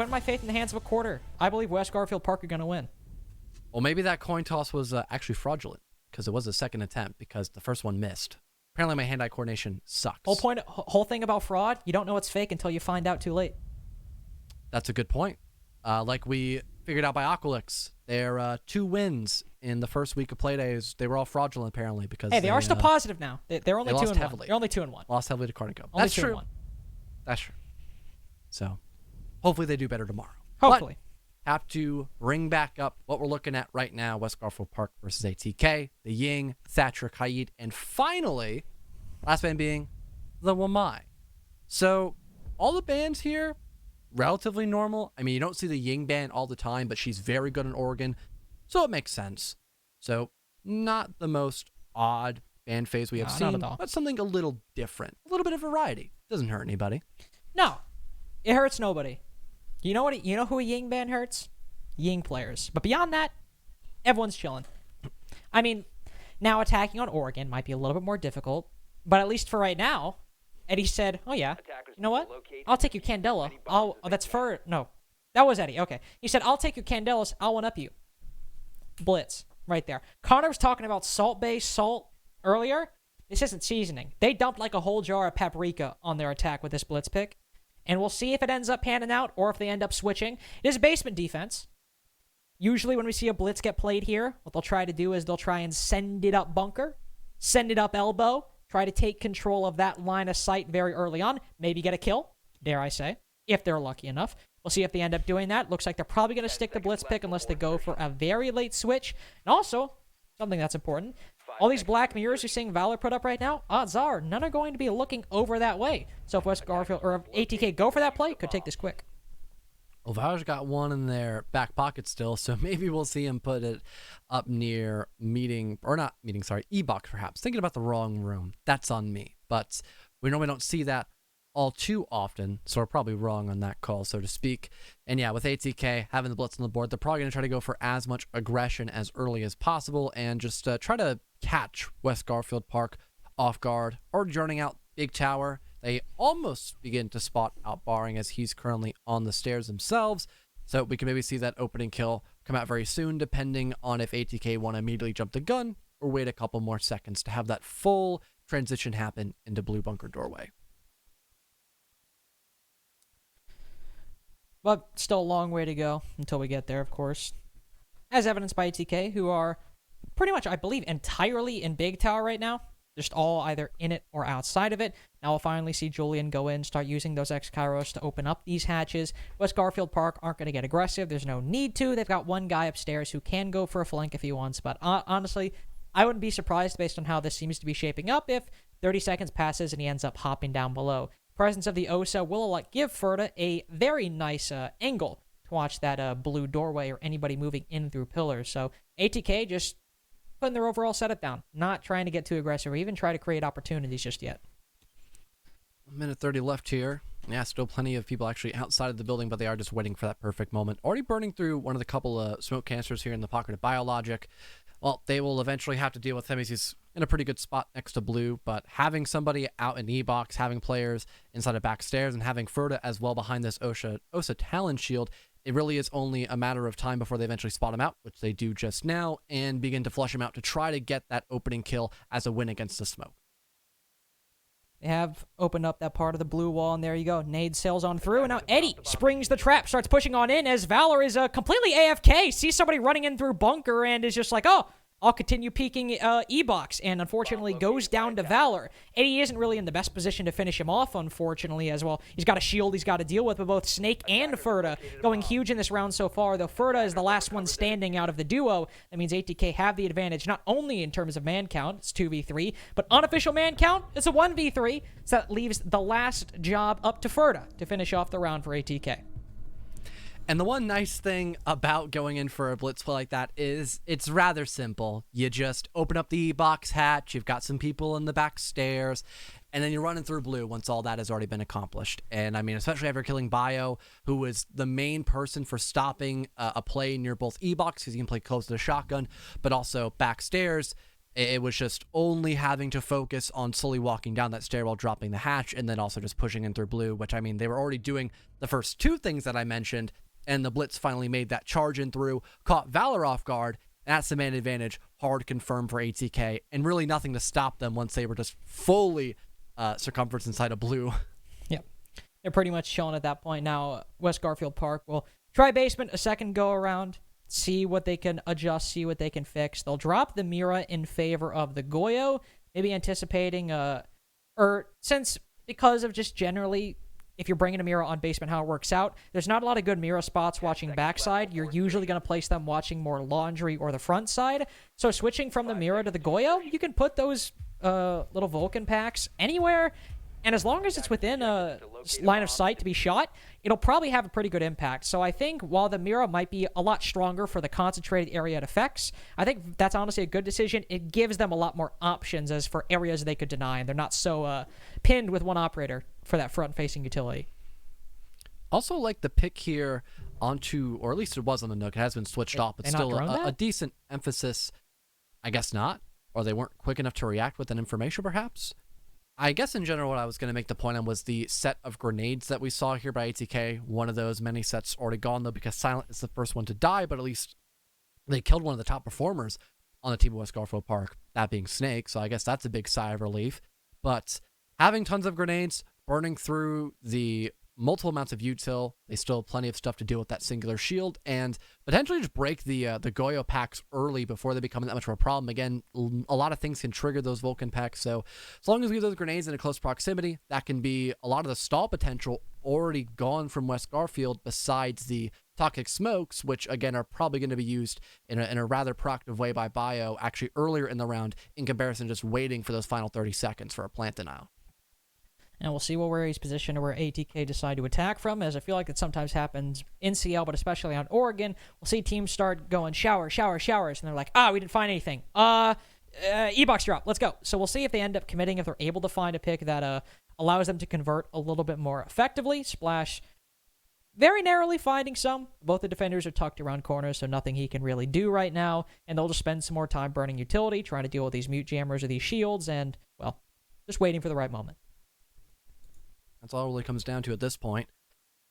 putting my faith in the hands of a quarter. I believe West Garfield Park are going to win. Well, maybe that coin toss was actually fraudulent because it was a second attempt because the first one missed. Apparently, my hand-eye coordination sucks. Whole thing about fraud, you don't know it's fake until you find out too late. That's a good point. Like we figured out by Aqualix, their 2 wins in the first week of Playdays, they were all fraudulent apparently because they are still positive now. They're only 2-1. Heavily. They're only 2-1. Lost heavily to Carnico. That's true. That's true. So, hopefully they do better tomorrow. Hopefully. But have to bring back up what we're looking at right now: West Garfield Park versus ATK, the Ying, Thatcher, Kaid, and finally, last band being the Wamai. So, all the bands here, relatively normal. I mean, you don't see the Ying band all the time, but she's very good in Oregon, so it makes sense. So, not the most odd band phase we have seen, but something a little different. A little bit of variety. Doesn't hurt anybody. No, it hurts nobody. You know what? You know who a Ying band hurts? Ying players. But beyond that, everyone's chilling. I mean, now attacking on Oregon might be a little bit more difficult, but at least for right now, Eddie said, "Oh yeah, you know what? I'll take your Candela. That's for no, that was Eddie. Okay, he said, I'll take your Candelas. I'll one up you. Blitz right there. Connor was talking about salt-based salt earlier. This isn't seasoning. They dumped like a whole jar of paprika on their attack with this blitz pick. And we'll see if it ends up panning out or if they end up switching. It is basement defense. Usually when we see a blitz get played here, what they'll try to do is they'll try and send it up bunker, send it up elbow, try to take control of that line of sight very early on, maybe get a kill, dare I say, if they're lucky enough. We'll see if they end up doing that. Looks like they're probably going to stick the blitz pick unless they go for a very late switch. And also, something that's important, all these black mirrors you're seeing Valor put up right now, odds are none are going to be looking over that way. So if West Garfield or if ATK go for that play, could take this quick. Well, Valor's got one in their back pocket still, so maybe we'll see him put it up near E-Box perhaps. Thinking about the wrong room. That's on me. But we normally don't see that all too often, so we're probably wrong on that call, so to speak. And yeah, with ATK having the blitz on the board, they're probably going to try to go for as much aggression as early as possible and just try to catch West Garfield Park off guard or journeying out Big Tower. They almost begin to spot out Barring as he's currently on the stairs themselves, so we can maybe see that opening kill come out very soon, depending on if ATK want to immediately jump the gun or wait a couple more seconds to have that full transition happen into Blue Bunker doorway. But still a long way to go until we get there, of course. As evidenced by ATK, who are pretty much, I believe, entirely in Big Tower right now. Just all either in it or outside of it. Now we'll finally see Julian go in, start using those X-Kairos to open up these hatches. West Garfield Park aren't going to get aggressive. There's no need to. They've got one guy upstairs who can go for a flank if he wants. But honestly, I wouldn't be surprised based on how this seems to be shaping up if 30 seconds passes and he ends up hopping down below. Presence of the Osa will give Ferda a very nice angle to watch that blue doorway or anybody moving in through pillars. So ATK just putting their overall setup down, not trying to get too aggressive or even try to create opportunities just yet. 1:30 left here. Yeah, still plenty of people actually outside of the building, but they are just waiting for that perfect moment. Already burning through one of the couple of smoke canisters here in the pocket of Biologic. Well, they will eventually have to deal with him. He's in a pretty good spot next to Blue, but having somebody out in E-Box, having players inside of backstairs, and having Ferda as well behind this Osa Talon shield, it really is only a matter of time before they eventually spot him out, which they do just now, and begin to flush him out to try to get that opening kill as a win against the smoke. They have opened up that part of the blue wall, and there you go. Nade sails on through, and now Eddie springs the trap, starts pushing on in as Valor is completely AFK, sees somebody running in through bunker, and is just like, oh, I'll continue peeking E-Box, and unfortunately goes down to Valor. Eddie isn't really in the best position to finish him off, unfortunately, as well. He's got a shield he's got to deal with, but both Snake and Ferda going huge in this round so far, though Ferda is the last one standing out of the duo. That means ATK have the advantage, not only in terms of man count, it's 2v3, but unofficial man count, it's a 1v3, so that leaves the last job up to Ferda to finish off the round for ATK. And the one nice thing about going in for a blitz play like that is it's rather simple. You just open up the box hatch, you've got some people in the back stairs, and then you're running through Blue once all that has already been accomplished. And I mean, especially after killing Bio, who was the main person for stopping a play near both E-Box, because he can play close to the shotgun, but also backstairs. It was just only having to focus on slowly walking down that stairwell, dropping the hatch, and then also just pushing in through blue, which, I mean, they were already doing the first two things that I mentioned, and the Blitz finally made that charge in through, caught Valor off guard, and that's the man advantage, hard confirmed for ATK, and really nothing to stop them once they were just fully circumference inside of blue. Yep. They're pretty much chilling at that point. Now, West Garfield Park will try basement a second go around, see what they can adjust, see what they can fix. They'll drop the Mira in favor of the Goyo, maybe anticipating, because of just generally, if you're bringing a Mira on basement, how it works out, there's not a lot of good Mira spots watching backside. You're usually going to place them watching more laundry or the front side. So switching from the Mira to the Goyo, you can put those little Vulcan packs anywhere, and as long as it's within a line of sight to be shot, it'll probably have a pretty good impact. So I think while the Mira might be a lot stronger for the concentrated area it affects, I think that's honestly a good decision. It gives them a lot more options as for areas they could deny, and they're not so pinned with one operator for that front-facing utility. Also, like the pick here onto, or at least it was on the Nook, it has been switched off, but still a decent emphasis. I guess not, or they weren't quick enough to react with that information, perhaps. I guess in general, what I was going to make the point on was the set of grenades that we saw here by ATK. One of those many sets already gone, though, because Silent is the first one to die, but at least they killed one of the top performers on the team of West Garfield Park, that being Snake, so I guess that's a big sigh of relief. But having tons of grenades, burning through the multiple amounts of util, they still have plenty of stuff to deal with that singular shield, and potentially just break the Goyo packs early before they become that much of a problem. Again, a lot of things can trigger those Vulcan packs, so as long as we have those grenades in a close proximity, that can be a lot of the stall potential already gone from West Garfield, besides the toxic smokes, which again are probably going to be used in a rather proactive way by Bio actually earlier in the round, in comparison to just waiting for those final 30 seconds for a plant denial. And we'll see where he's positioned or where ATK decide to attack from, as I feel like it sometimes happens in CL, but especially on Oregon. We'll see teams start going showers, and they're like, we didn't find anything. E-box drop, let's go. So we'll see if they end up committing, if they're able to find a pick that allows them to convert a little bit more effectively. Splash very narrowly finding some. Both the defenders are tucked around corners, so nothing he can really do right now, and they'll just spend some more time burning utility, trying to deal with these mute jammers or these shields, and, well, just waiting for the right moment. That's all it really comes down to at this point.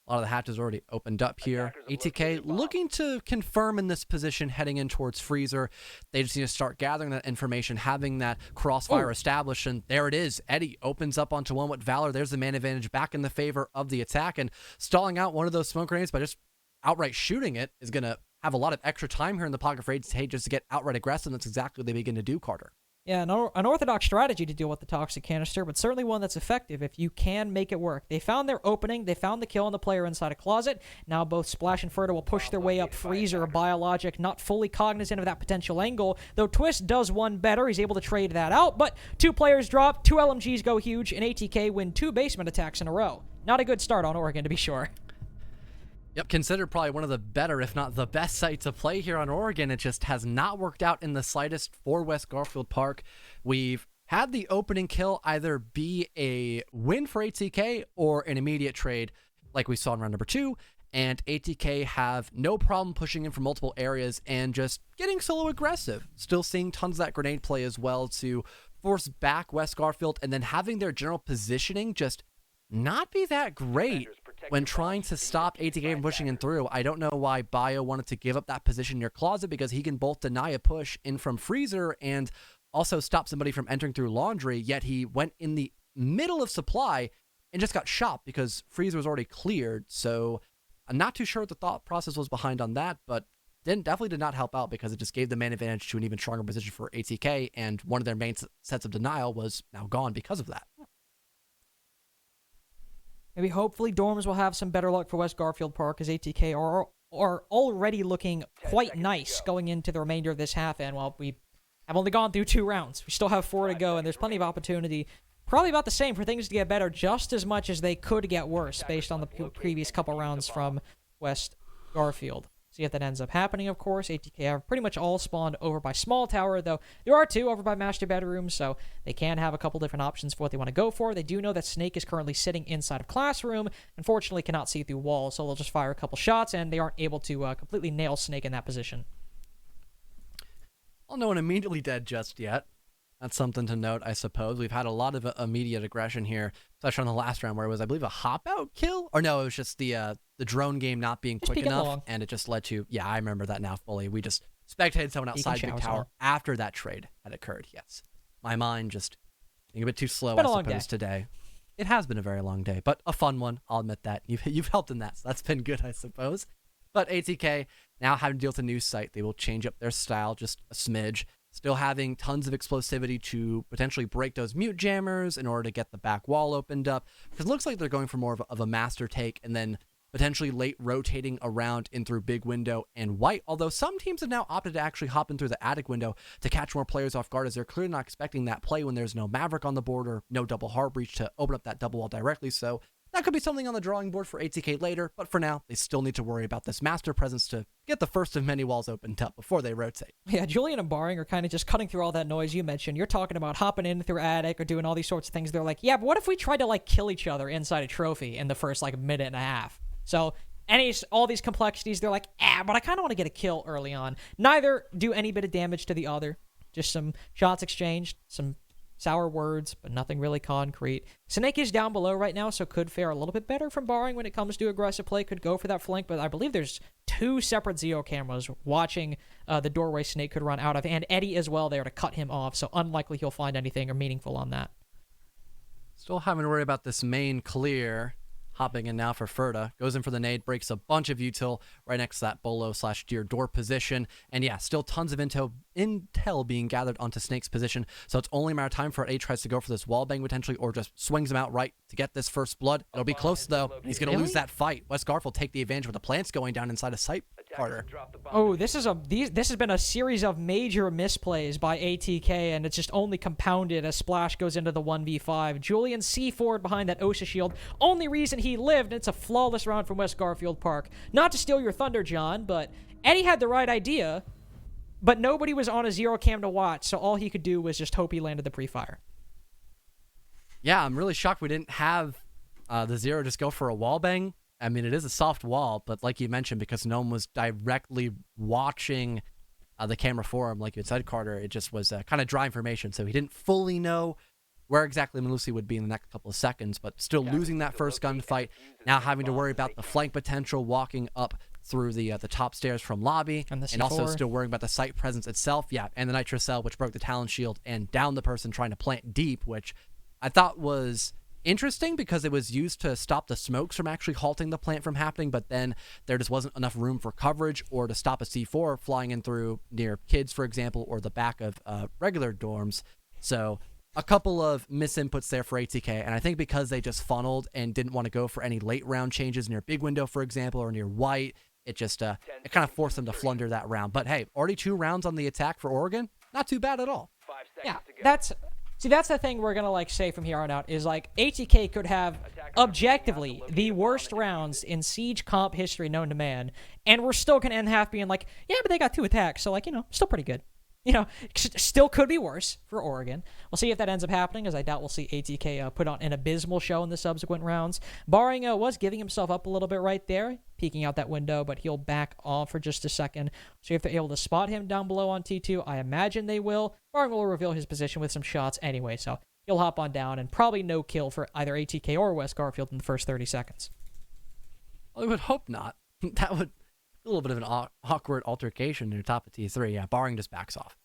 A lot of the hatches already opened up here. ATK looking to confirm in this position heading in towards Freezer. They just need to start gathering that information, having that crossfire established, and there it is. Eddie opens up onto one with Valor. There's the man advantage back in the favor of the attack, and stalling out one of those smoke grenades by just outright shooting it is going to have a lot of extra time here in the pocket for ATK just to get outright aggressive, and that's exactly what they begin to do, Carter. Yeah, an unorthodox strategy to deal with the toxic canister, but certainly one that's effective if you can make it work. They found their opening. They found the kill on the player inside a closet. Now both Splash and Ferda will push their way up. Freezer, Biologic, not fully cognizant of that potential angle, though Twist does one better. He's able to trade that out, but two players drop, two LMGs go huge, and ATK win two basement attacks in a row. Not a good start on Oregon, to be sure. Yep, considered probably one of the better, if not the best site to play here on Oregon. It just has not worked out in the slightest for West Garfield Park. We've had the opening kill either be a win for ATK or an immediate trade like we saw in round number 2, and ATK have no problem pushing in from multiple areas and just getting solo aggressive. Still seeing tons of that grenade play as well to force back West Garfield, and then having their general positioning just not be that great when trying to stop ATK from pushing in through. I don't know why Bio wanted to give up that position near Closet, because he can both deny a push in from Freezer and also stop somebody from entering through Laundry, yet he went in the middle of Supply and just got shot because Freezer was already cleared. So I'm not too sure what the thought process was behind on that, but definitely did not help out, because it just gave the man advantage to an even stronger position for ATK, and one of their main sets of denial was now gone because of that. Maybe hopefully Dorms will have some better luck for West Garfield Park, as ATK are already looking quite nice going into the remainder of this half, and while we have only gone through 2 rounds, we still have 4 to go, and there's plenty of opportunity. Probably about the same for things to get better, just as much as they could get worse based on the previous couple rounds from West Garfield. See if that ends up happening, of course. ATK are pretty much all spawned over by Small Tower, though there are 2 over by Master Bedroom, so they can have a couple different options for what they want to go for. They do know that Snake is currently sitting inside of Classroom, unfortunately cannot see through walls, so they'll just fire a couple shots, and they aren't able to completely nail Snake in that position. Well, no one immediately dead just yet. That's something to note, I suppose. We've had a lot of immediate aggression here, especially on the last round where it was, I believe, a hop-out kill? Or no, it was just the drone game not being quick enough, long. and it just led to, yeah, I remember that now fully. We just spectated someone outside Big Tower after that trade had occurred, yes. My mind just being a bit too slow, I suppose, today. It has been a very long day, but a fun one, I'll admit that. You've helped in that, so that's been good, I suppose. But ATK, now having to deal with a new site, they will change up their style just a smidge. Still having tons of explosivity to potentially break those mute jammers in order to get the back wall opened up. Because it looks like they're going for more of a master take and then potentially late rotating around in through big window and white. Although some teams have now opted to actually hop in through the attic window to catch more players off guard, as they're clearly not expecting that play when there's no Maverick on the board or no double hard breach to open up that double wall directly. So that could be something on the drawing board for ATK later, but for now, they still need to worry about this master presence to get the first of many walls opened up before they rotate. Yeah, Julian and Barring are kind of just cutting through all that noise you mentioned. You're talking about hopping in through attic or doing all these sorts of things. They're like, yeah, but what if we tried to, like, kill each other inside a trophy in the first, like, minute and a half? So all these complexities, they're like, but I kind of want to get a kill early on. Neither do any bit of damage to the other. Just some shots exchanged, some sour words, but nothing really concrete. Snake is down below right now, so could fare a little bit better from Barring when it comes to aggressive play. Could go for that flank, but I believe there's 2 separate Zeo cameras watching the doorway Snake could run out of, and Eddie as well there to cut him off, so unlikely he'll find anything or meaningful on that. Still having to worry about this main clear. Hopping in now for Ferda. Goes in for the nade, breaks a bunch of util right next to that bolo/deer door position. And yeah, still tons of intel being gathered onto Snake's position. So it's only a matter of time for A tries to go for this wall bang potentially, or just swings him out right to get this first blood. It'll be close though. He's going to lose that fight. West Garfield take the advantage with the plants going down inside a site. Carter. Oh, this has been a series of major misplays by ATK, and it's just only compounded as Splash goes into the 1v5. Julian C forward behind that OSHA shield. Only reason he lived, and it's a flawless round from West Garfield Park. Not to steal your thunder, John, but Eddie had the right idea, but nobody was on a zero cam to watch, so all he could do was just hope he landed the pre-fire. Yeah, I'm really shocked we didn't have the zero just go for a wall bang. I mean, it is a soft wall, but like you mentioned, because no one was directly watching the camera for him, like you had said, Carter, it just was kind of dry information, so he didn't fully know where exactly Melusi would be in the next couple of seconds, but still losing that first gunfight, now having to worry about the flank potential, walking up through the top stairs from lobby, and also still worrying about the site presence itself, and the Nitro Cell, which broke the Talon Shield, and down the person trying to plant deep, which I thought was interesting because it was used to stop the smokes from actually halting the plant from happening, but then there just wasn't enough room for coverage or to stop a C4 flying in through near kids, for example, or the back of regular dorms. So a couple of misinputs there for ATK, and I think because they just funneled and didn't want to go for any late round changes near big window, for example, or near white, it just it kind of forced them to flunder that round. But hey, already 2 rounds on the attack for Oregon, not too bad at all. Yeah, that's the thing we're gonna say from here on out is like ATK could have objectively the worst rounds in Siege comp history known to man, and we're still gonna end half being like, yeah, but they got 2 attacks, so like, still pretty good. Still could be worse for Oregon. We'll see if that ends up happening, as I doubt we'll see ATK put on an abysmal show in the subsequent rounds. Barring was giving himself up a little bit right there, peeking out that window, but he'll back off for just a second. So if they're able to spot him down below on T2, I imagine they will. Barring will reveal his position with some shots anyway, so he'll hop on down, and probably no kill for either ATK or West Garfield in the first 30 seconds. Well, I would hope not. That would a little bit of an awkward altercation near top of T3. Yeah, Barring just backs off.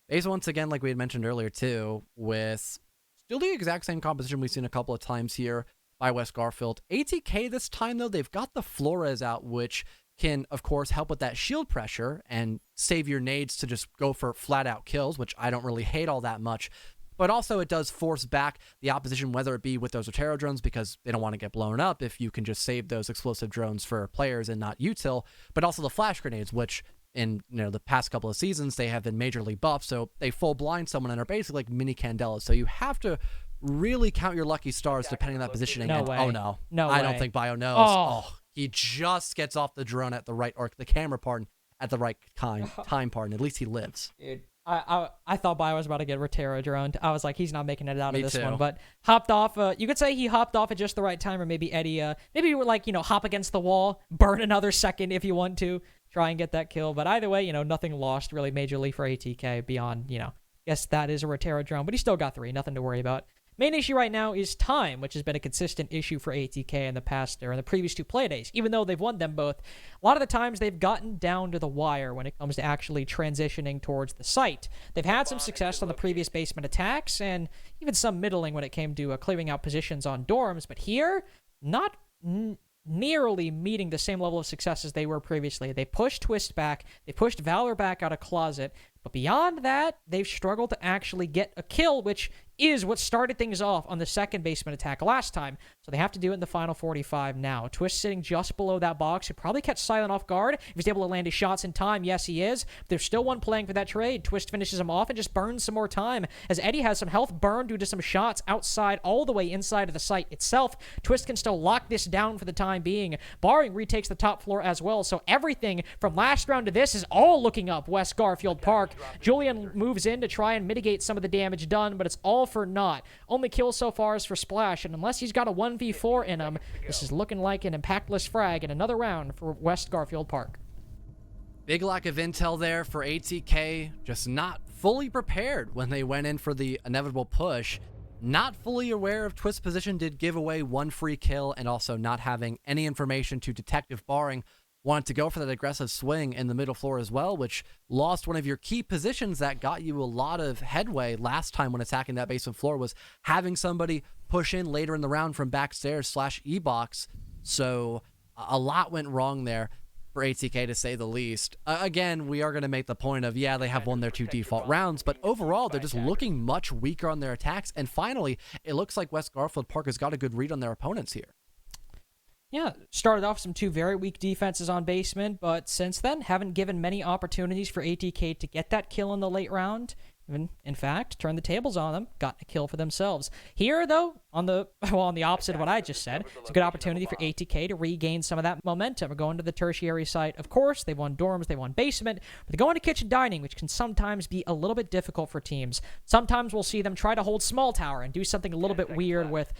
Base once again, like we had mentioned earlier too, with still the exact same composition we've seen a couple of times here by West Garfield. ATK this time though, they've got the Flores out, which can of course help with that shield pressure and save your nades to just go for flat out kills, which I don't really hate all that much. But also it does force back the opposition, whether it be with those Otero drones, because they don't want to get blown up if you can just save those explosive drones for players and not util, but also the flash grenades, which in the past couple of seasons, they have been majorly buffed, so they full blind someone and are basically like mini Candelas. So you have to really count your lucky stars depending on that positioning. No way. Oh no. No I way. don't think Bio knows. Oh. He just gets off the drone at the right, or the camera, pardon, at the right time, pardon. At least he lives. Dude, I thought Bio was about to get Rotero droned. I was like, he's not making it out of this too. one. But hopped off. You could say he hopped off at just the right time, or maybe Eddie. Maybe you were like, hop against the wall, burn another second if you want to. try and get that kill. But either way, nothing lost really majorly for ATK beyond, guess that is a Rotera drone, but he still got 3, nothing to worry about. Main issue right now is time, which has been a consistent issue for ATK in the past, or in the previous 2 Playdays. Even though they've won them both, a lot of the times they've gotten down to the wire when it comes to actually transitioning towards the site. They've had some success on the previous basement attacks, and even some middling when it came to clearing out positions on dorms, but here, not nearly meeting the same level of success as they were previously. They pushed Twist back, they pushed Valor back out of Closet, but beyond that, they've struggled to actually get a kill, which is what started things off on the second basement attack last time. So they have to do it in the final 45 now. Twist sitting just below that box. He'll probably catch Silent off guard. If he's able to land his shots in time, yes, he is. But there's still one playing for that trade. Twist finishes him off and just burns some more time, as Eddie has some health burned due to some shots outside, all the way inside of the site itself. Twist can still lock this down for the time being. Barring retakes the top floor as well, so everything from last round to this is all looking up West Garfield Park. Julian moves in to try and mitigate some of the damage done, but it's all for naught. Only kill so far is for Splash, and unless he's got a 1v4 in him, this is looking like an impactless frag in another round for West Garfield Park. Big lack of intel there for ATK, just not fully prepared when they went in for the inevitable push. Not fully aware of Twist's position, did give away 1 free kill, and also not having any information to Detective Barring. Wanted to go for that aggressive swing in the middle floor as well, which lost one of your key positions that got you a lot of headway last time when attacking that basement floor, was having somebody push in later in the round from backstairs / E-box. So a lot went wrong there for ATK, to say the least. Again, we are going to make the point of, yeah, they have won their 2 default rounds, but overall, they're just looking much weaker on their attacks. And finally, it looks like West Garfield Park has got a good read on their opponents here. Yeah, started off some 2 very weak defenses on basement, but since then, haven't given many opportunities for ATK to get that kill in the late round. Even, in fact, turned the tables on them, got a kill for themselves. Here, though, on the opposite of what I just said, it's a good opportunity for ATK to regain some of that momentum. We're going to the tertiary site. Of course, they won dorms, they won basement, but they go into kitchen dining, which can sometimes be a little bit difficult for teams. Sometimes we'll see them try to hold small tower and do something a little bit weird with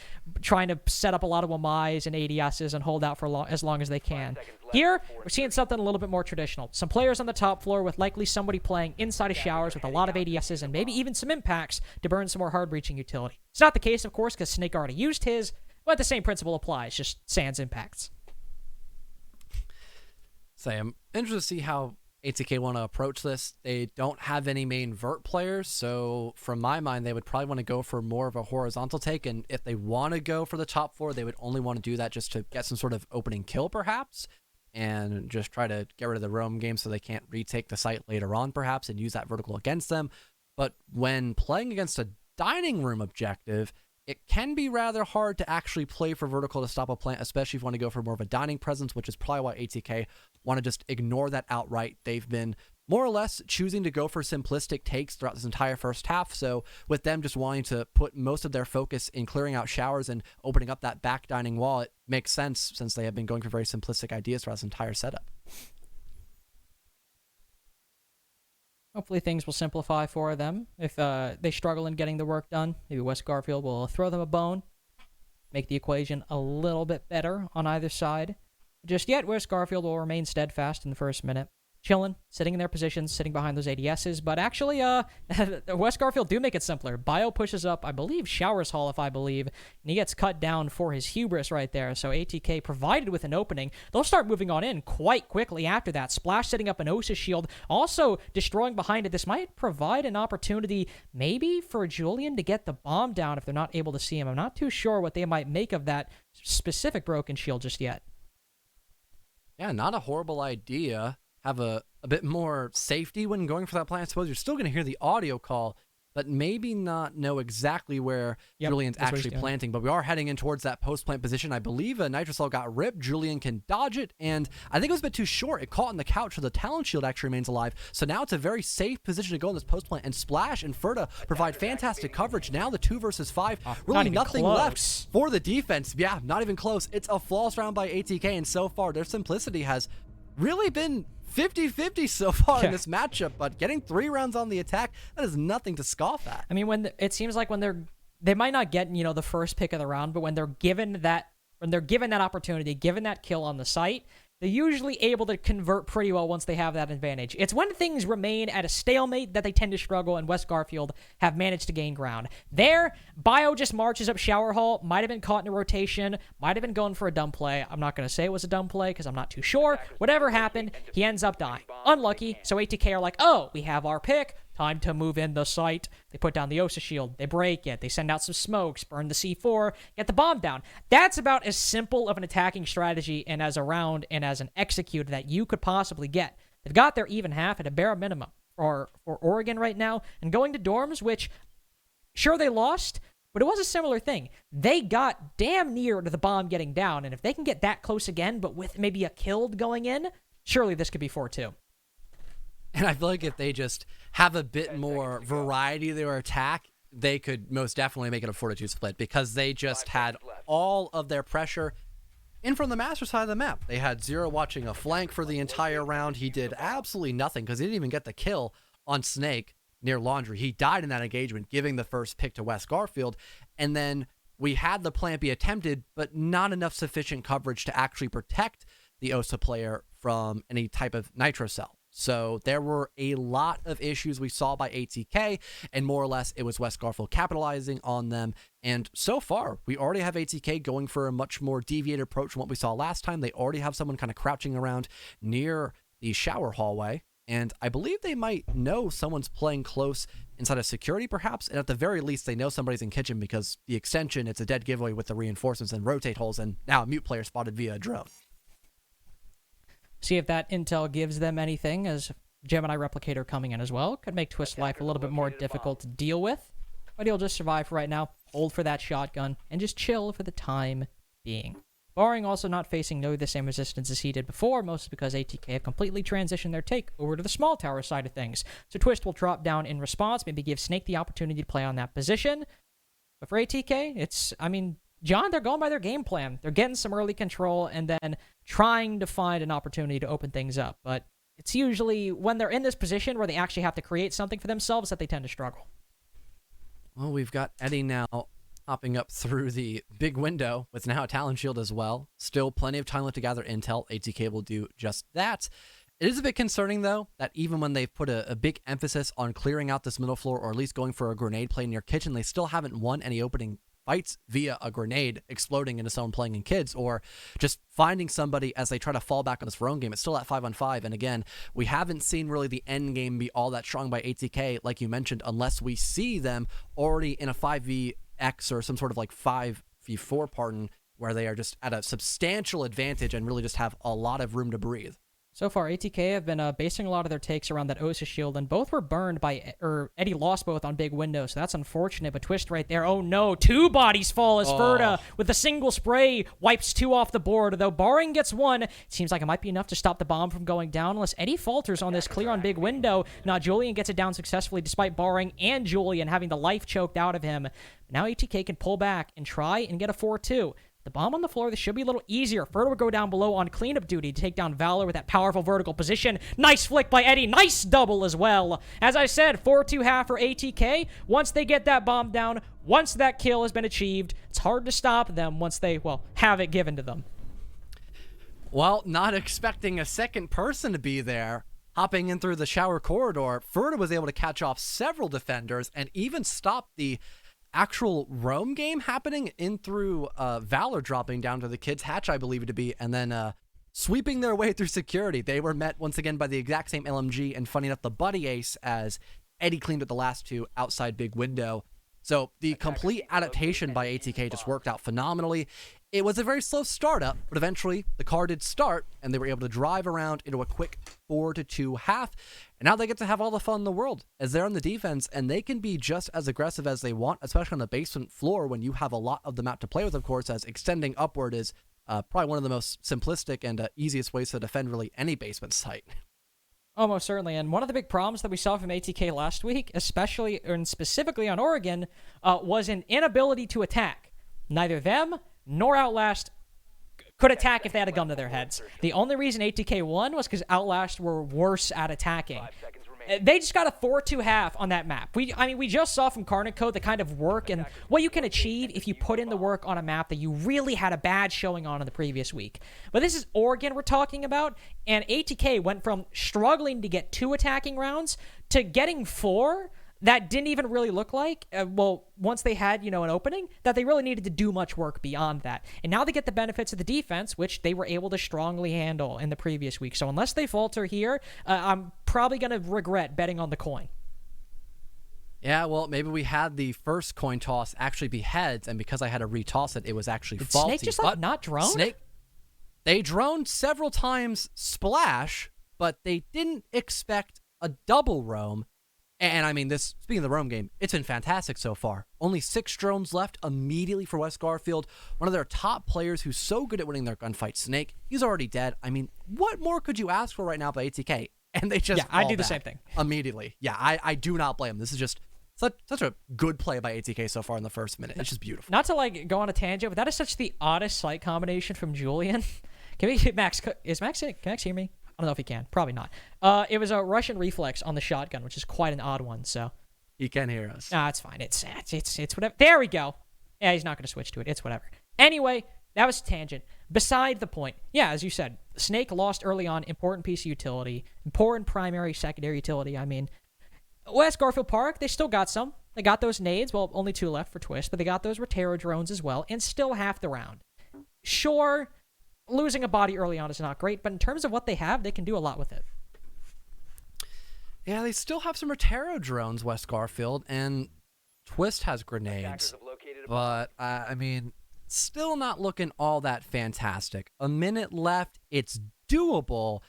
trying to set up a lot of Wamais and ADSs and hold out for as long as they can. Here, we're seeing something a little bit more traditional. Some players on the top floor with likely somebody playing inside of showers with a lot of ADSs and maybe even some impacts to burn some more hard-breaching utility. It's not the case, of course, because Snake already used his, but the same principle applies, just sans impacts. So I'm interested to see how ATK want to approach this. They don't have any main vert players, so from my mind, they would probably want to go for more of a horizontal take, and if they want to go for the top floor, they would only want to do that just to get some sort of opening kill, perhaps, and just try to get rid of the roam game so they can't retake the site later on, perhaps, and use that vertical against them. But when playing against a dining room objective, it can be rather hard to actually play for vertical to stop a plant, especially if you want to go for more of a dining presence, which is probably why ATK want to just ignore that outright. They've been more or less choosing to go for simplistic takes throughout this entire first half, so with them just wanting to put most of their focus in clearing out showers and opening up that back dining wall, it makes sense since they have been going for very simplistic ideas throughout this entire setup. Hopefully things will simplify for them. If they struggle in getting the work done, maybe West Garfield will throw them a bone, make the equation a little bit better on either side. Just yet, West Garfield will remain steadfast in the first minute, chilling, sitting in their positions, sitting behind those ADSs, but actually, West Garfield do make it simpler. Bio pushes up, I believe, Showers Hall, if I believe, and he gets cut down for his hubris right there, so ATK provided with an opening. They'll start moving on in quite quickly after that. Splash setting up an Osa shield, also destroying behind it. This might provide an opportunity, maybe, for Julian to get the bomb down if they're not able to see him. I'm not too sure what they might make of that specific broken shield just yet. Yeah, not a horrible idea. Have a bit more safety when going for that plant. I suppose you're still going to hear the audio call, but maybe not know exactly where Julian's actually planting. But we are heading in towards that post-plant position. I believe a Nitrosol got ripped. Julian can dodge it, and I think it was a bit too short. It caught in the couch, so the Talon Shield actually remains alive. So now it's a very safe position to go in this post-plant, and Splash and Ferda provide fantastic coverage. Now the 2 versus 5. Really nothing left for the defense. Yeah, not even close. It's a flawless round by ATK, and so far their simplicity has really been 50-50 so far in this matchup, but getting 3 rounds on the attack, that is nothing to scoff at. I mean, it seems like when they might not get, the first pick of the round, but when they're given that opportunity, given that kill on the site, they're usually able to convert pretty well once they have that advantage. It's when things remain at a stalemate that they tend to struggle, and West Garfield have managed to gain ground. There, Bio just marches up Shower Hall, might have been caught in a rotation, might have been going for a dumb play. I'm not going to say it was a dumb play because I'm not too sure. Whatever happened, he ends up dying. Unlucky, so ATK are like, oh, we have our pick. Time to move in the site. They put down the Osa shield. They break it. They send out some smokes, burn the C4, get the bomb down. That's about as simple of an attacking strategy and as a round and as an execute that you could possibly get. They've got their even half at a bare minimum for Oregon right now. And going to dorms, which, sure, they lost, but it was a similar thing. They got damn near to the bomb getting down, and if they can get that close again, but with maybe a killed going in, surely this could be 4-2. And I feel like if they just have a bit more variety to their attack, they could most definitely make it a 4-2 split, because they just had all of their pressure in from the master side of the map. They had Zero watching a flank for the entire round. He did absolutely nothing because he didn't even get the kill on Snake near Laundry. He died in that engagement, giving the first pick to West Garfield. And then we had the plant be attempted, but not enough sufficient coverage to actually protect the Osa player from any type of nitro cell. So there were a lot of issues we saw by ATK, and more or less it was West Garfield capitalizing on them. And so far, we already have ATK going for a much more deviated approach from what we saw last time. They already have someone kind of crouching around near the shower hallway, and I believe they might know someone's playing close inside of security, perhaps, and at the very least, they know somebody's in kitchen, because the extension, it's a dead giveaway with the reinforcements and rotate holes, and now a mute player spotted via a drone. See if that intel gives them anything, as Gemini Replicator coming in as well. Could make Twist life a little bit more difficult to deal with, but he'll just survive for right now, hold for that shotgun, and just chill for the time being. Barring also not facing nearly the same resistance as he did before, mostly because ATK have completely transitioned their take over to the small tower side of things. So Twist will drop down in response, maybe give Snake the opportunity to play on that position. But for ATK, it's, I mean, John, they're going by their game plan. They're getting some early control and then trying to find an opportunity to open things up. But it's usually when they're in this position where they actually have to create something for themselves that they tend to struggle. Well, we've got Eddie now hopping up through the big window with now a Talon Shield as well. Still plenty of time left to gather intel. ATK will do just that. It is a bit concerning, though, that even when they've put a big emphasis on clearing out this middle floor, or at least going for a grenade play near kitchen, they still haven't won any opening fights via a grenade exploding into someone playing in kids, or just finding somebody as they try to fall back on this roam game. It's still at 5-on-5, and again, we haven't seen really the end game be all that strong by ATK, like you mentioned, unless we see them already in a 5vx or some sort of like 5v4 pardon, where they are just at a substantial advantage and really just have a lot of room to breathe. So far, ATK have been basing a lot of their takes around that Osa shield, and both were burned by, or Eddie lost both on big windows, so that's unfortunate, but Twist right there, oh no, 2 bodies fall as Ferda, with a single spray, wipes 2 off the board, though Barring gets 1, it seems like it might be enough to stop the bomb from going down, unless Eddie falters on this clear on big window. Now Julian gets it down successfully, despite Barring and Julian having the life choked out of him. Now ATK can pull back and try and get a 4-2. The bomb on the floor, this should be a little easier. Ferda would go down below on cleanup duty to take down Valor with that powerful vertical position. Nice flick by Eddie. Nice double as well. As I said, 4-2 half for ATK. Once they get that bomb down, once that kill has been achieved, it's hard to stop them once they, well, have it given to them. Well, not expecting a second person to be there, hopping in through the shower corridor, Ferda was able to catch off several defenders and even stop the actual roam game happening in through Valor dropping down to the kids' hatch, I believe it to be, and then sweeping their way through security. They were met once again by the exact same LMG, and funny enough, the buddy ace, as Eddie cleaned up the last 2 outside big window. So the complete adaptation by ATK just worked out phenomenally. It was a very slow startup, but eventually the car did start, and they were able to drive around into a quick 4-2 half. And now they get to have all the fun in the world as they're on the defense, and they can be just as aggressive as they want, especially on the basement floor when you have a lot of the map to play with, of course, as extending upward is probably one of the most simplistic and easiest ways to defend really any basement site. Almost certainly, and one of the big problems that we saw from ATK last week, especially and specifically on Oregon, was an inability to attack. Neither them nor Outlast could attack if they had a gun to their heads. The only reason ATK won was because Outlast were worse at attacking. They just got a 4-2 on that map. I mean, we just saw from Carnic Code the kind of work and what you can achieve if you put in the work on a map that you really had a bad showing on in the previous week. But this is Oregon we're talking about, and ATK went from struggling to get 2 attacking rounds to getting 4 that didn't even really look like, well, once they had, an opening, that they really needed to do much work beyond that. And now they get the benefits of the defense, which they were able to strongly handle in the previous week. So unless they falter here, I'm probably going to regret betting on the coin. Yeah, well, maybe we had the first coin toss actually be heads, and because I had to retoss it, it was actually faulty. Snake just, not drone? Snake, they droned several times splash, but they didn't expect a double roam. And I mean, speaking of the roam game, it's been fantastic so far. Only 6 drones left immediately for West Garfield. One of their top players who's so good at winning their gunfight, Snake, he's already dead. I mean, what more could you ask for right now by ATK? And they just I do the same thing. Immediately. Yeah, I do not blame them. This is just such a good play by ATK so far in the first minute. It's just beautiful. Not to go on a tangent, but that is such the oddest sight combination from Julian. Can we hit Max? Can Max hear me? I don't know if he can. Probably not. It was a Russian reflex on the shotgun, which is quite an odd one. So he can hear us. It's fine. It's whatever. There we go. Yeah, he's not going to switch to it. It's whatever. Anyway, that was a tangent. Beside the point. Yeah, as you said, Snake lost early on. Important piece of utility. Important primary, secondary utility. I mean, West Garfield Park, they still got some. They got those nades. Well, only 2 left for Twist, but they got those Rotero drones as well, and still half the round. Sure, losing a body early on is not great, but in terms of what they have, they can do a lot with it. Yeah, they still have some Rotero drones, West Garfield, and Twist has grenades. But, I mean, still not looking all that fantastic. A minute left, it's doable,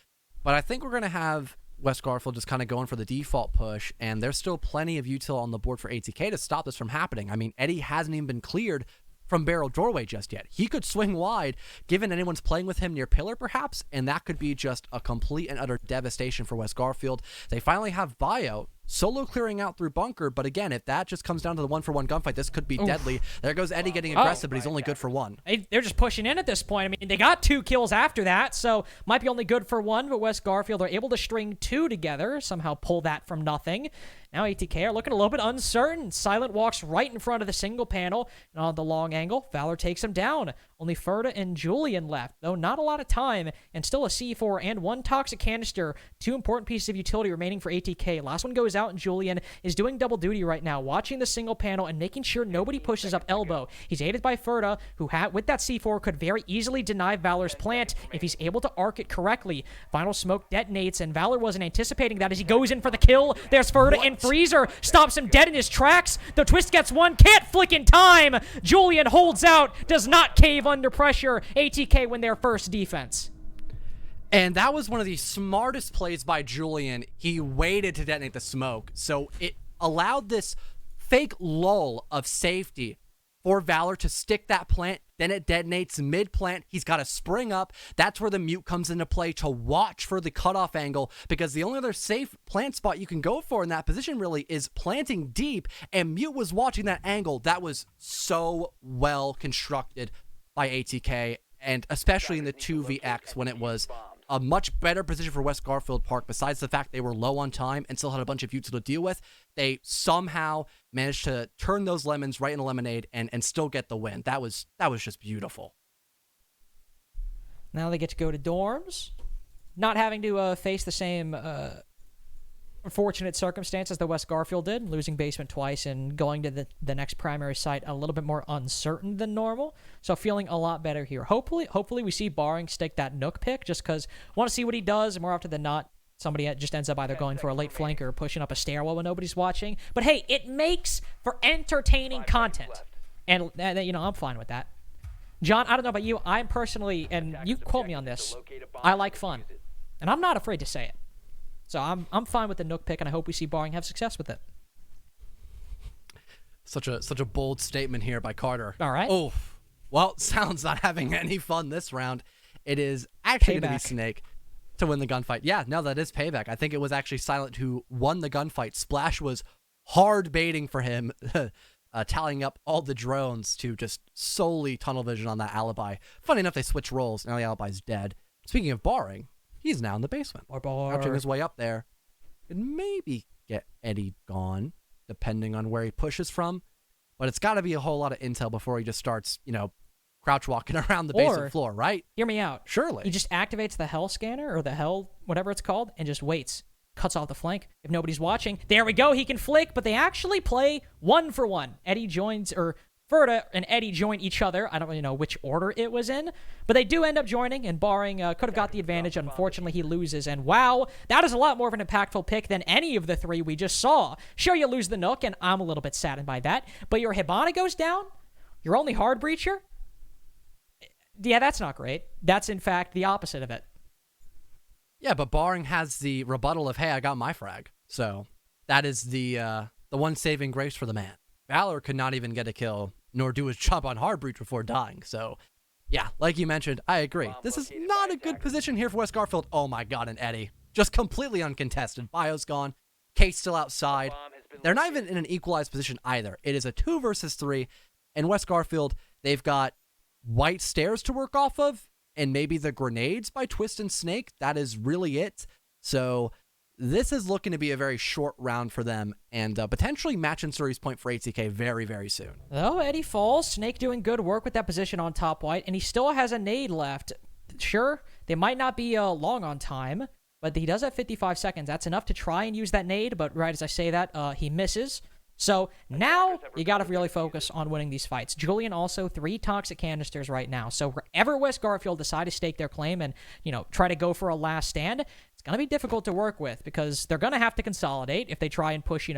but I think we're going to have West Garfield just kind of going for the default push, and there's still plenty of util on the board for ATK to stop this from happening. I mean, Eddie hasn't even been cleared from barrel doorway just yet. He could swing wide, given anyone's playing with him near pillar perhaps, and that could be just a complete and utter devastation for West Garfield. They finally have Bio solo clearing out through bunker, but again, if that just comes down to the 1-for-1 gunfight, this could be deadly. There goes Eddie getting aggressive, but he's only good for 1. They're just pushing in at this point. I mean, they got 2 kills after that, so might be only good for 1, but West Garfield are able to string 2 together, somehow pull that from nothing. Now ATK are looking a little bit uncertain. Silent walks right in front of the single panel, and on the long angle, Valor takes him down. Only Ferda and Julian left, though not a lot of time, and still a C4 and 1 toxic canister. 2 important pieces of utility remaining for ATK. Last one goes out, and Julian is doing double duty right now, watching the single panel and making sure nobody pushes up elbow. He's aided by Ferda, who with that C4 could very easily deny Valor's plant if he's able to arc it correctly. Final smoke detonates, and Valor wasn't anticipating that as he goes in for the kill. There's Ferda, and Freezer stops him dead in his tracks. The Twist gets 1, can't flick in time. Julian holds out, does not cave under pressure. ATK win their first defense. And that was one of the smartest plays by Julian. He waited to detonate the smoke, so it allowed this fake lull of safety for Valor to stick that plant. Then it detonates mid-plant. He's got to spring up. That's where the mute comes into play to watch for the cutoff angle, because the only other safe plant spot you can go for in that position really is planting deep, and mute was watching that angle. That was so well constructed by ATK, and especially in the 2vx when it was a much better position for West Garfield Park. Besides the fact they were low on time and still had a bunch of util to deal with, they somehow managed to turn those lemons right into lemonade and still get the win. That was just beautiful. Now they get to go to dorms, not having to face the same unfortunate circumstances that West Garfield did, losing basement twice and going to the next primary site a little bit more uncertain than normal. So feeling a lot better here. Hopefully we see Barring stick that Nook pick, just because want to see what he does. More often than not, somebody just ends up either going for a late flanker or pushing up a stairwell when nobody's watching. But hey, it makes for entertaining content. And, I'm fine with that. John, I don't know about you. I'm personally, and you quote me on this, I like fun. And I'm not afraid to say it. So I'm fine with the Nook pick, and I hope we see Barring have success with it. Such a bold statement here by Carter. All right. Oh, well, Sound's not having any fun this round. It is actually going to be Snake to win the gunfight. Yeah, no, that is payback. I think it was actually Silent who won the gunfight. Splash was hard baiting for him, tallying up all the drones to just solely tunnel vision on that alibi. Funny enough, they switch roles. Now the alibi's dead. Speaking of Barring, he's now in the basement. Or Bar. Crouching his way up there. could maybe get Eddie gone, depending on where he pushes from. But it's got to be a whole lot of intel before he just starts, crouch walking around the basement floor, right? Hear me out. Surely. He just activates the hell scanner or the hell, whatever it's called, and just waits. Cuts off the flank. If nobody's watching, there we go. He can flick, but they actually play 1-for-1. Eddie joins, or Ferda and Eddie join each other. I don't really know which order it was in, but they do end up joining, and Barring could have got the advantage. Unfortunately, he loses, and wow, that is a lot more of an impactful pick than any of the three we just saw. Sure, you lose the Nook, and I'm a little bit saddened by that, but your Hibana goes down? Your only hard breacher? Yeah, that's not great. That's, in fact, the opposite of it. Yeah, but Barring has the rebuttal of, hey, I got my frag. So that is the one saving grace for the man. Valor could not even get a kill, nor do his job on hard breach before dying. So, yeah, like you mentioned, I agree. This is not a good position here for West Garfield. Oh my god, and Eddie. Just completely uncontested. Bio's gone. Kate's still outside. They're not even in an equalized position either. It is a 2 versus 3, and West Garfield, they've got white stairs to work off of, and maybe the grenades by Twist and Snake. That is really it. So this is looking to be a very short round for them, and potentially match in series point for ATK very, very soon. Though Eddie falls, Snake doing good work with that position on top white, and he still has a nade left. Sure, they might not be long on time, but he does have 55 seconds. That's enough to try and use that nade, but right as I say that, he misses. So now you got to really focus on winning these fights. Julian also 3 toxic canisters right now. So wherever West Garfield decide to stake their claim and, try to go for a last stand, it's going to be difficult to work with because they're going to have to consolidate if they try and push,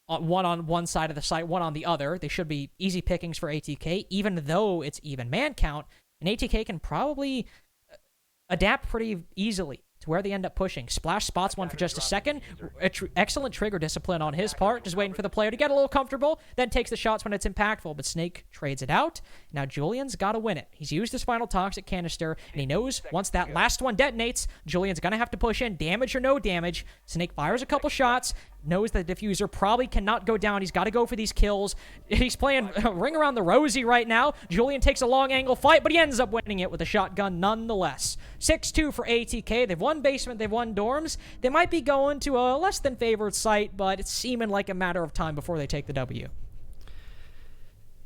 one on one side of the site, one on the other. They should be easy pickings for ATK, even though it's even man count. And ATK can probably adapt pretty easily to where they end up pushing. Splash spots one for just a second. Excellent trigger discipline on his part, just waiting for the player to get a little comfortable, then takes the shots when it's impactful, but Snake trades it out. Now Julian's got to win it. He's used his final toxic canister, and he knows once that last one detonates, Julian's going to have to push in, damage or no damage. Snake fires a couple shots, knows the diffuser probably cannot go down. He's got to go for these kills. He's playing Ring Around the Rosie right now. Julian takes a long angle fight, but he ends up winning it with a shotgun nonetheless. 6-2 for ATK. They've won basement, they've won dorms. They might be going to a less than favored site, but it's seeming like a matter of time before they take the W.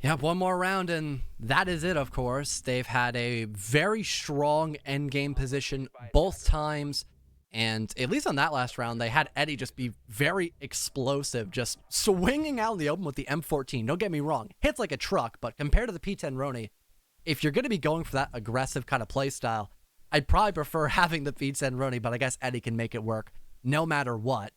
Yep, one more round, and that is it, of course. They've had a very strong endgame position both times. And at least on that last round, they had Eddie just be very explosive, just swinging out in the open with the M14. Don't get me wrong, hits like a truck, but compared to the P10 Roni, if you're going to be going for that aggressive kind of play style, I'd probably prefer having the P10 Roni, but I guess Eddie can make it work no matter what.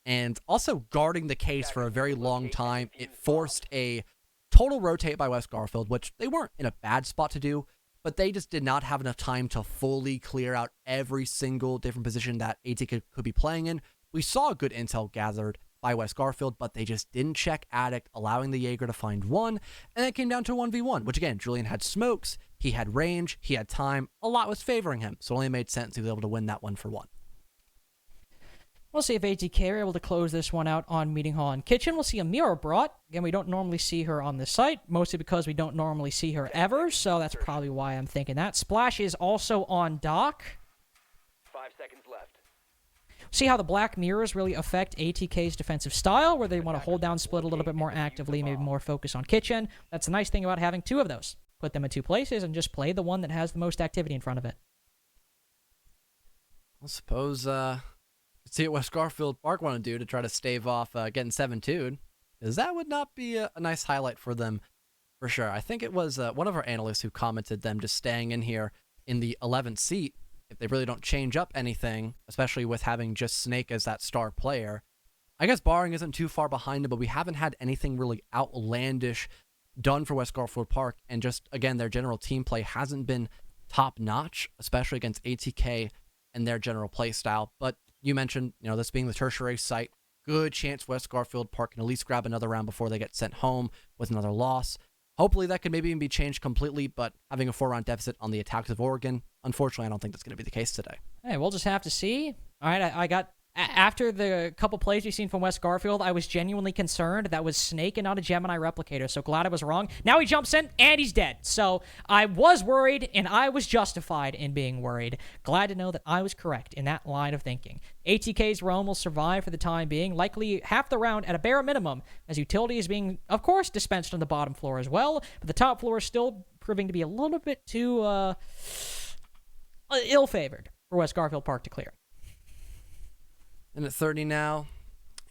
And also guarding the case for a very long time, it forced a total rotate by West Garfield, which they weren't in a bad spot to do, but they just did not have enough time to fully clear out every single different position that ATK could be playing in. We saw good intel gathered by West Garfield, but they just didn't check Addict, allowing the Jaeger to find one, and it came down to 1v1, which again, Julian had smokes, he had range, he had time, a lot was favoring him, so it only made sense he was able to win that 1-for-1. We'll see if ATK are able to close this one out on Meeting Hall and Kitchen. We'll see Amira brought. Again, we don't normally see her on this site, mostly because we don't normally see her ever, so that's probably why I'm thinking that. Splash is also on dock. 5 seconds left. See how the black mirrors really affect ATK's defensive style, where they want to hold down split a little bit more actively, maybe more focus on Kitchen. That's the nice thing about having 2 of those. Put them in 2 places and just play the one that has the most activity in front of it. I suppose, see what West Garfield Park want to do to try to stave off getting 7-2'd, because that would not be a nice highlight for them for sure. I think it was one of our analysts who commented them just staying in here in the 11th seat if they really don't change up anything, especially with having just Snake as that star player. I guess Barring isn't too far behind him, but we haven't had anything really outlandish done for West Garfield Park, and just, again, their general team play hasn't been top-notch, especially against ATK and their general play style. But you mentioned, this being the tertiary site, good chance West Garfield Park can at least grab another round before they get sent home with another loss. Hopefully that could maybe even be changed completely, but having a 4-round deficit on the attacks of Oregon, unfortunately, I don't think that's going to be the case today. Hey, we'll just have to see. All right, I got after the couple plays we've seen from West Garfield, I was genuinely concerned that was Snake and not a Gemini replicator, so glad I was wrong. Now he jumps in, and he's dead. So I was worried, and I was justified in being worried. Glad to know that I was correct in that line of thinking. ATK's roam will survive for the time being, likely half the round at a bare minimum, as utility is being, of course, dispensed on the bottom floor as well, but the top floor is still proving to be a little bit too ill-favored for West Garfield Park to clear. And at 30 now,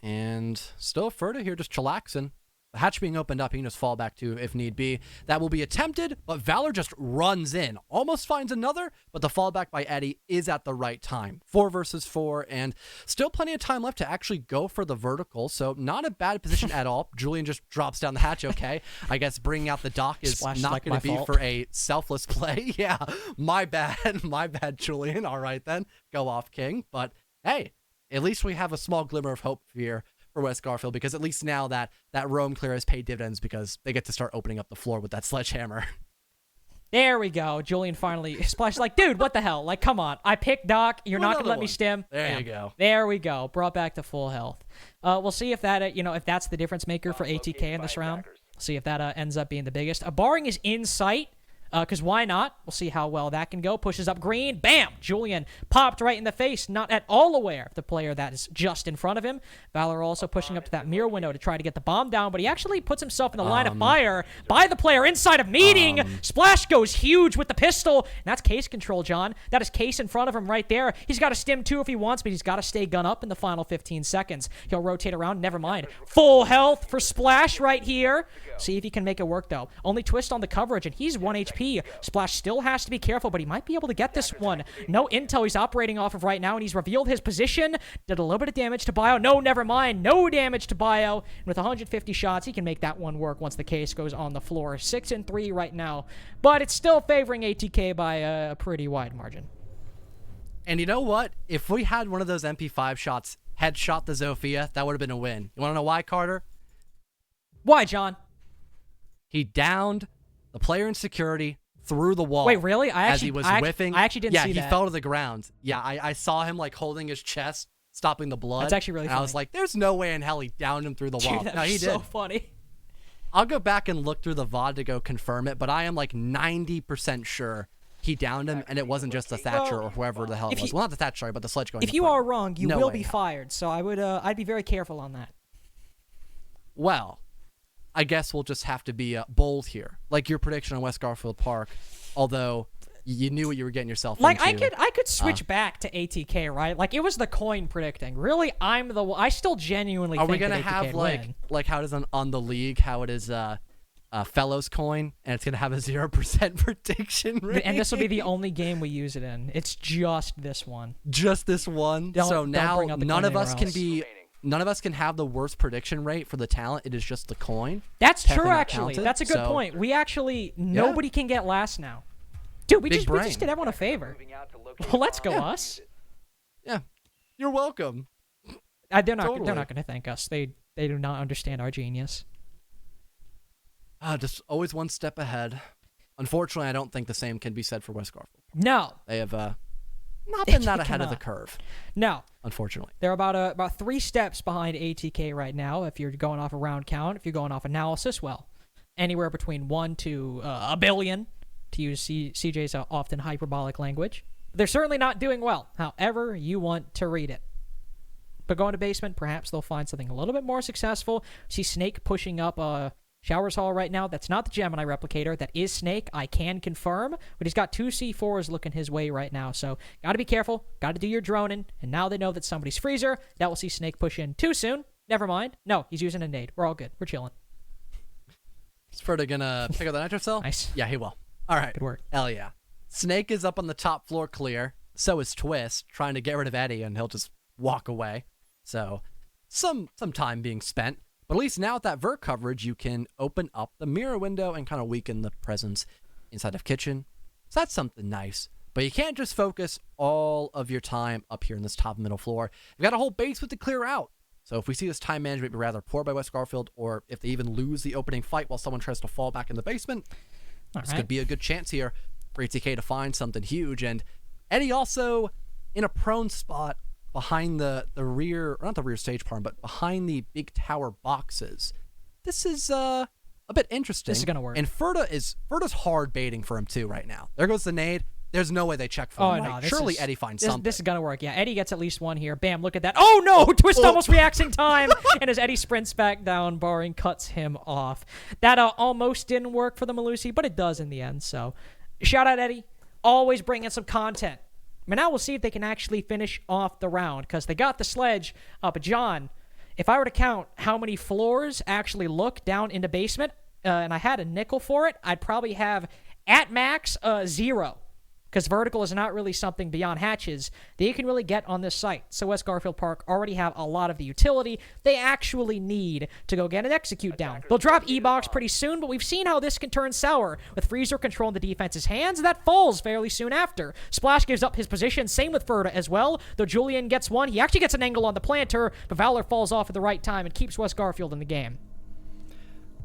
and still Ferda here just chillaxing. The hatch being opened up, he can just fall back to if need be. That will be attempted, but Valor just runs in. Almost finds another, but the fallback by Eddie is at the right time. 4 versus 4, and still plenty of time left to actually go for the vertical, so not a bad position at all. Julian just drops down the hatch, okay. I guess bringing out the dock is Splash not like going to be my fault. for a selfless play. Yeah, my bad, Julian. All right, then. Go off, King. But, hey, at least we have a small glimmer of hope here for West Garfield, because at least now that roam clear has paid dividends, because they get to start opening up the floor with that sledgehammer. There we go. Julian finally splashed like, dude, what the hell? Like, come on. I picked Doc. You're not going to let me stim. There you go. There we go. Brought back to full health. We'll see if that, if that's the difference maker for ATK in this round. See if that ends up being the biggest. Barring is in sight. Because why not? We'll see how well that can go. Pushes up green. Bam! Julian popped right in the face. Not at all aware of the player that is just in front of him. Valor also pushing up to that mirror window to try to get the bomb down, but he actually puts himself in the line of fire by the player inside of meeting. Splash goes huge with the pistol. And that's case control, John. That is case in front of him right there. He's got to stim too if he wants, but he's got to stay gun up in the final 15 seconds. He'll rotate around. Never mind. Full health for Splash right here. See if he can make it work, though. Only twist on the coverage, and he's 1 HP. Splash still has to be careful, but he might be able to get this one. No intel he's operating off of right now, and he's revealed his position. Did a little bit of damage to Bio. No, never mind. No damage to Bio. And with 150 shots, he can make that one work once the case goes on the floor. 6-3 right now, but it's still favoring ATK by a pretty wide margin. And you know what? If we had one of those MP5 shots headshot the Zofia, that would have been a win. You want to know why, Carter? Why, John? He downed the player in security through the wall. Wait, really? As he was whiffing. I actually didn't see that. Yeah, he fell to the ground. Yeah, I saw him like holding his chest, stopping the blood. That's actually really funny. I was like, there's no way in hell he downed him through the wall. Dude, no, he so did. funny. I'll go back and look through the VOD to go confirm it, but I am like 90% sure he downed him, and it wasn't just the Thatcher or whoever the hell it was. Well, not the Thatcher, sorry, but the sledge going. If you are wrong, you will be fired. So I'd be very careful on that. Well, I guess we'll just have to be bold here, like your prediction on West Garfield Park. Although you knew what you were getting yourself into. Like I could switch back to ATK, right? Like it was the coin predicting. Really, I still genuinely. Are think we gonna that ATK have win. like how it is on the league? How it is Fellows coin, and it's gonna have a 0% prediction rate. And this will be the only game we use it in. It's just this one. Just this one. So don't now bring up the none coin of us anywhere can be. None of us can have the worst prediction rate for the talent. It is just the coin. That's Technically true, not actually. counted, That's a good so- point. We actually nobody can get last now. Dude, we Big just brain. did everyone a favor. Well, let's go us. Yeah, you're welcome. They're not Totally. going to thank us. They do not understand our genius. Just always one step ahead. Unfortunately, I don't think the same can be said for West Garfield. No. They have not been that They ahead of the cannot. curve, No. unfortunately. They're about 3 steps behind ATK right now. If you're going off a round count, if you're going off analysis, well, anywhere between 1 to a billion, to use CJ's often hyperbolic language. They're certainly not doing well, however you want to read it. But going to basement, perhaps they'll find something a little bit more successful. See Snake pushing up Showers Hall right now. That's not the Gemini replicator. That is Snake. I can confirm. But he's got 2 C4s looking his way right now. So got to be careful. Got to do your droning. And now they know that somebody's freezer. That will see Snake push in too soon. Never mind. No, he's using a nade. We're all good. We're chilling. Is Ferda gonna pick up the nitro cell? Nice. Yeah, he will. All right. Good work. Hell yeah. Snake is up on the top floor clear. So is Twist, trying to get rid of Eddie, and he'll just walk away. So some time being spent. But at least now with that vert coverage, you can open up the mirror window and kind of weaken the presence inside of kitchen. So that's something nice. But you can't just focus all of your time up here in this top middle floor. You've got a whole basement to clear out. So if we see this time management be rather poor by West Garfield, or if they even lose the opening fight while someone tries to fall back in the basement, this could be a good chance here for ATK to find something huge. And Eddie also in a prone spot behind the rear, or not the rear stage part, but behind the big tower boxes. This is a bit interesting. This is gonna work. And Ferda's hard baiting for him too right now. There goes the nade. There's no way they check for him. no, Right? this Surely is- Eddie finds This, something. this is gonna work. Yeah, Eddie gets at least one here. Bam! Look at that. Oh no! Twist almost reacts in time, and as Eddie sprints back down, Barring cuts him off. That almost didn't work for the Malusi, but it does in the end. So, shout out Eddie. Always bringing some content. But now we'll see if they can actually finish off the round because they got the sledge. But John, if I were to count how many floors actually look down into basement, and I had a nickel for it, I'd probably have at max 0. Because vertical is not really something beyond hatches that you can really get on this site. So West Garfield Park already have a lot of the utility they actually need to go get an execute down. They'll drop E-Box pretty soon, but we've seen how this can turn sour with Freezer controlling the defense's hands. That falls fairly soon after. Splash gives up his position, same with Ferda as well. Though Julian gets one, he actually gets an angle on the planter, but Valor falls off at the right time and keeps West Garfield in the game.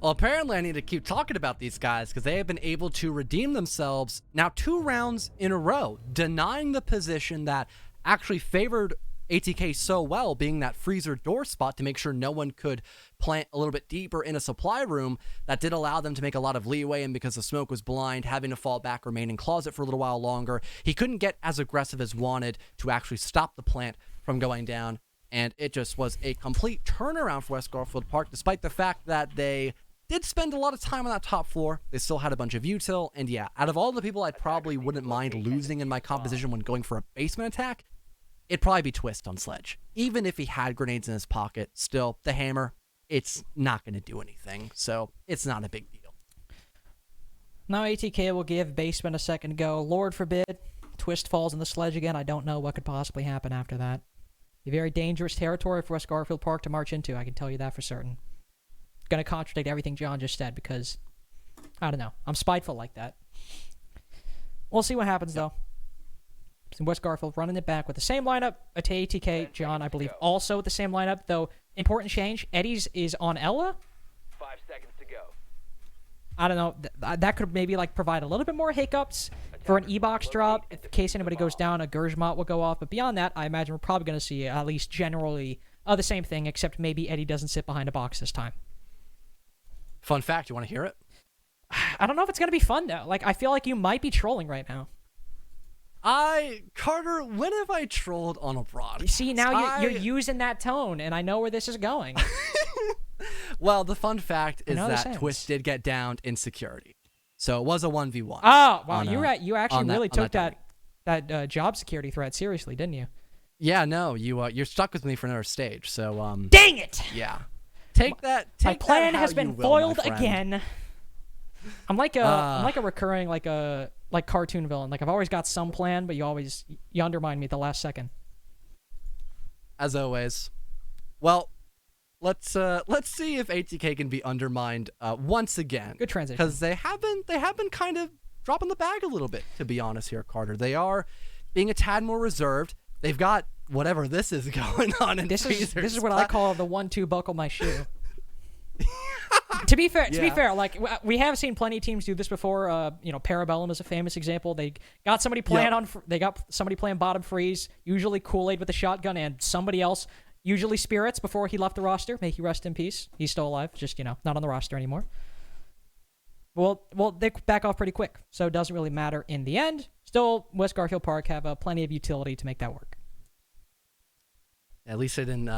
Well, apparently I need to keep talking about these guys because they have been able to redeem themselves now 2 rounds in a row, denying the position that actually favored ATK so well, being that freezer door spot to make sure no one could plant a little bit deeper in a supply room. That did allow them to make a lot of leeway, and because the smoke was blind, having to fall back, remain in closet for a little while longer, he couldn't get as aggressive as wanted to actually stop the plant from going down, and it just was a complete turnaround for West Garfield Park, despite the fact that they did spend a lot of time on that top floor. They still had a bunch of util, and yeah, out of all the people I probably wouldn't mind losing in my composition when going for a basement attack, it'd probably be Twist on Sledge. Even if he had grenades in his pocket, still, the hammer, it's not going to do anything, so it's not a big deal. Now ATK will give basement a second go. Lord forbid, Twist falls in the sledge again. I don't know what could possibly happen after that. A very dangerous territory for West Garfield Park to march into, I can tell you that for certain. Going to contradict everything John just said because, I don't know, I'm spiteful like that. We'll see what happens, though. So West Garfield running it back with the same lineup. ATK, John, I believe, also with the same lineup, though important change. Eddie's is on Ella. 5 seconds to go. I don't know. That could maybe like provide a little bit more hiccups for an E-Box drop. In case anybody goes down, a Gurjmot will go off. But beyond that, I imagine we're probably going to see at least generally the same thing, except maybe Eddie doesn't sit behind a box this time. Fun fact, you want to hear it? I don't know if it's going to be fun, though. Like, I feel like you might be trolling right now. Carter, when have I trolled on a broadcast? You see, now you're using that tone, and I know where this is going. Well, the fun fact is know the that sense. Twist did get downed in security. So it was a 1v1. Oh, wow. on, You actually really took that that job security threat seriously, didn't you? Yeah, no, you're stuck with me for another stage. So Dang it! yeah. Take that. My Take plan that has how been you will, foiled my friend. again. I'm like a recurring like cartoon villain. Like I've always got some plan, but you undermine me at the last second. As always. Well, let's see if ATK can be undermined once again. Good transition. Because they have been kind of dropping the bag a little bit, to be honest here, Carter. They are being a tad more reserved. They've got whatever this is going on in This is Freezer's what I call the 1-2 buckle my shoe. To be fair, like we have seen plenty of teams do this before. Parabellum is a famous example. They got somebody playing playing bottom freeze, usually Kool-Aid with a shotgun, and somebody else, usually Spirits, before he left the roster. May he rest in peace. He's still alive, just not on the roster anymore. Well, they back off pretty quick, so it doesn't really matter in the end. Still, West Garfield Park have plenty of utility to make that work. At least they didn't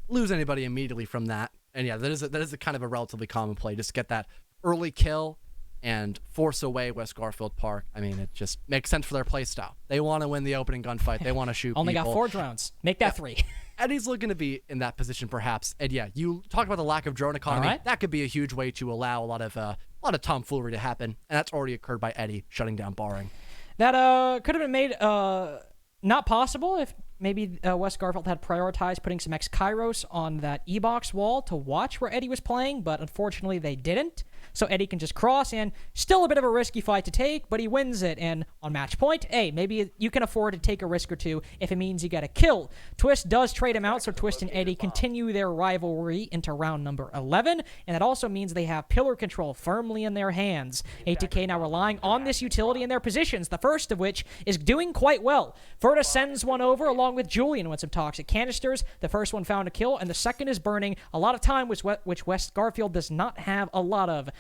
lose anybody immediately from that. And yeah, that is a kind of a relatively common play. Just get that early kill and force away West Garfield Park. I mean, it just makes sense for their play style. They want to win the opening gunfight. They want to shoot Only people. got 4 drones. Make that 3. Eddie's looking to be in that position, perhaps. And yeah, you talk about the lack of drone economy. All right. That could be a huge way to allow a lot of tomfoolery to happen, and that's already occurred by Eddie shutting down Barring. That could have been made not possible if maybe West Garfield had prioritized putting some X-Kairos on that E-Box wall to watch where Eddie was playing, but unfortunately they didn't. So Eddie can just cross, and still a bit of a risky fight to take, but he wins it. And on match point, hey, maybe you can afford to take a risk or two if it means you get a kill. Twist does trade him out, so Twist and Eddie continue their rivalry into round number 11, and that also means they have pillar control firmly in their hands. ATK now relying on this utility in their positions, the first of which is doing quite well. Ferda sends one over along with Julian with some toxic canisters. The first one found a kill, and the second is burning a lot of time, which West Garfield does not have a lot of.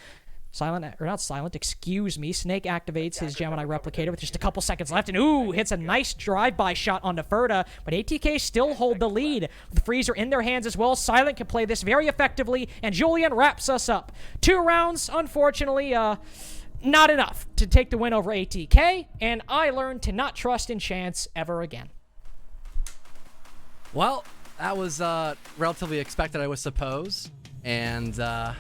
Excuse me. Snake activates his Gemini replicator with just a couple seconds left, and ooh, hits a nice drive-by shot onto Ferda, but ATK still hold the lead. With the freezer in their hands as well, Silent can play this very effectively, and Julian wraps us up. 2 rounds, unfortunately, not enough to take the win over ATK, and I learned to not trust in chance ever again. Well, that was relatively expected, I would suppose. And yeah,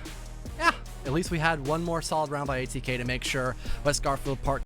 at least we had one more solid round by ATK to make sure West Garfield Part